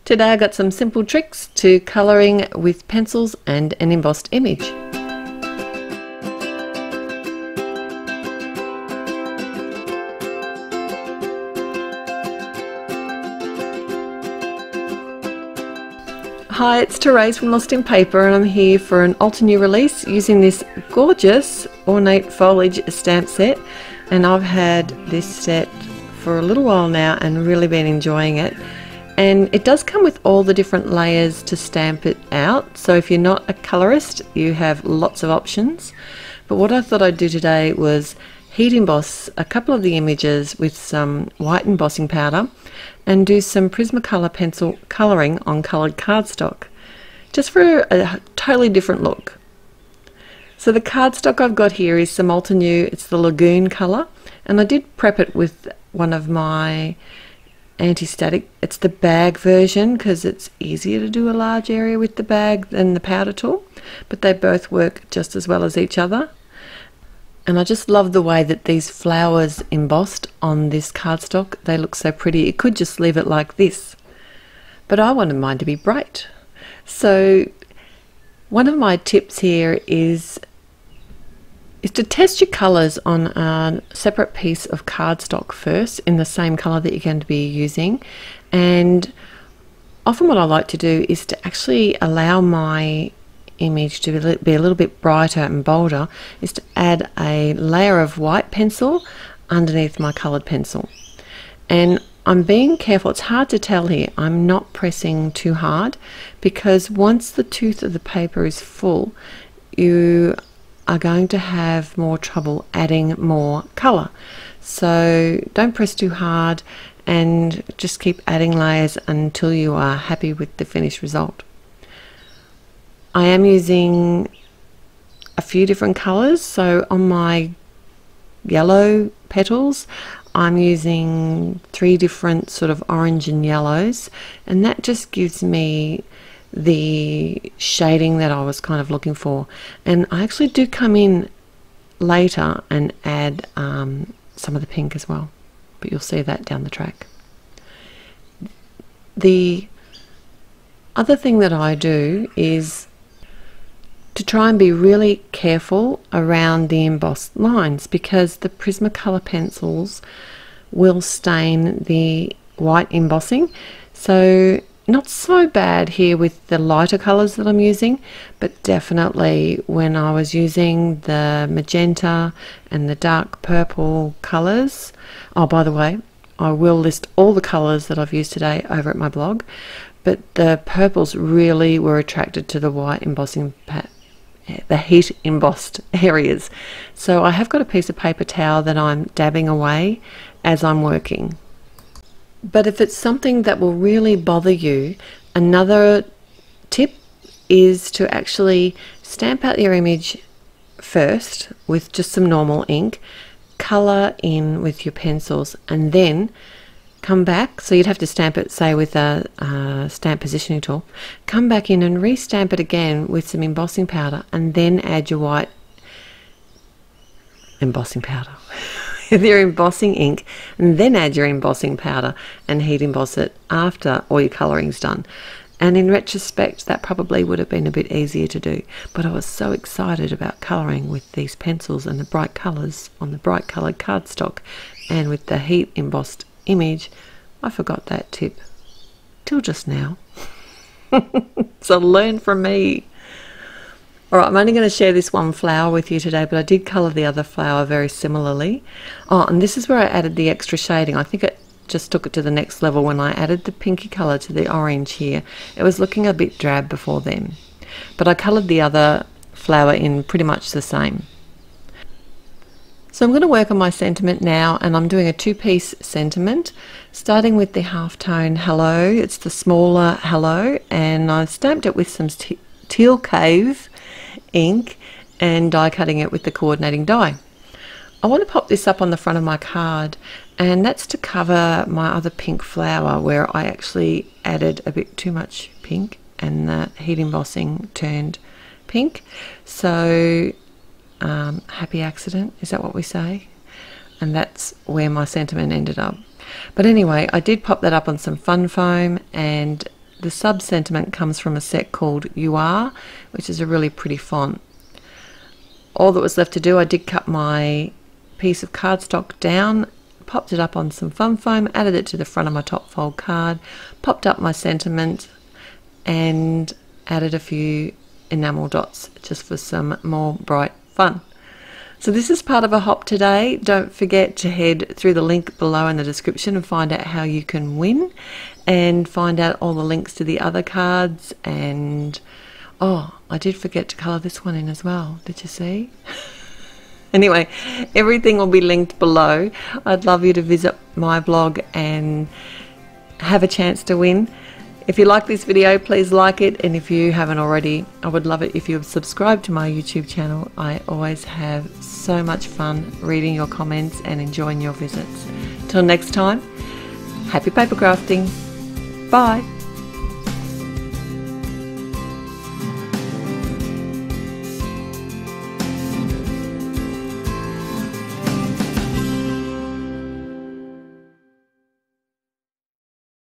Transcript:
Today I got some simple tricks to colouring with pencils and an embossed image. Hi, it's Therese from Lostinpaper, and I'm here for an ultra new release using this gorgeous ornate foliage stamp set. And I've had this set for a little while now and really been enjoying it. And it does come with all the different layers to stamp it out, so if you're not a colorist you have lots of options. But what I thought I'd do today was heat emboss a couple of the images with some white embossing powder and do some Prismacolor pencil colouring on coloured cardstock, just for a totally different look. So the cardstock I've got here is some ultra new, it's the Lagoon colour, and I did prep it with one of my anti-static. It's the bag version because it's easier to do a large area with the bag than the powder tool, but they both work just as well as each other. And I just love the way that these flowers embossed on this cardstock. They look so pretty. It could just leave it like this, but I wanted mine to be bright. So one of my tips here is to test your colours on a separate piece of cardstock first in the same colour that you're going to be using. And often what I like to do is to actually allow my image to be a little bit brighter and bolder, is to add a layer of white pencil underneath my coloured pencil. And I'm being careful, it's hard to tell here, I'm not pressing too hard, because once the tooth of the paper is full you are going to have more trouble adding more colour. So don't press too hard and just keep adding layers until you are happy with the finished result. I am using a few different colours, so on my yellow petals I'm using 3 different sort of orange and yellows, and that just gives me the shading that I was kind of looking for. And I actually do come in later and add some of the pink as well, but you'll see that down the track. The other thing that I do is to try and be really careful around the embossed lines, because the Prismacolor pencils will stain the white embossing. So not so bad here with the lighter colours that I'm using, but definitely when I was using the magenta and the dark purple colours. Oh, by the way, I will list all the colours that I've used today over at my blog, but the purples really were attracted to the white embossing the heat embossed areas. So I have got a piece of paper towel that I'm dabbing away as I'm working. But if it's something that will really bother you, another tip is to actually stamp out your image first with just some normal ink, colour in with your pencils, and then come back. So you'd have to stamp it, say, with a stamp positioning tool. Come back in and re-stamp it again with some embossing powder, and then add your white embossing powder with your embossing ink, and then add your embossing powder and heat emboss it after all your colouring's done. And in retrospect that probably would have been a bit easier to do, but I was so excited about colouring with these pencils and the bright colours on the bright coloured cardstock and with the heat embossed image, I forgot that tip till just now. So learn from me. Alright, I'm only going to share this one flower with you today, but I did colour the other flower very similarly. Oh, and this is where I added the extra shading. I think it just took it to the next level when I added the pinky colour to the orange here. It was looking a bit drab before then, but I coloured the other flower in pretty much the same. So I'm going to work on my sentiment now, and I'm doing a 2-piece sentiment, starting with the halftone hello. It's the smaller hello, and I've stamped it with some teal cave ink and die cutting it with the coordinating die. I want to pop this up on the front of my card, and that's to cover my other pink flower where I actually added a bit too much pink and the heat embossing turned pink. So happy accident, is that what we say? And that's where my sentiment ended up. But anyway, I did pop that up on some fun foam and the sub sentiment comes from a set called You Are, which is a really pretty font. All that was left to do, I did cut my piece of cardstock down, popped it up on some fun foam, added it to the front of my top fold card, popped up my sentiment, and added a few enamel dots just for some more bright fun. So this is part of a hop today. Don't forget to head through the link below in the description and find out how you can win, and find out all the links to the other cards. And oh, I did forget to colour this one in as well. Did you see? Anyway, everything will be linked below. I'd love you to visit my blog and have a chance to win. If you like this video, please like it, and if you haven't already, I would love it if you would subscribe to my YouTube channel. I always have so much fun reading your comments and enjoying your visits. Till next time, happy paper crafting. Bye.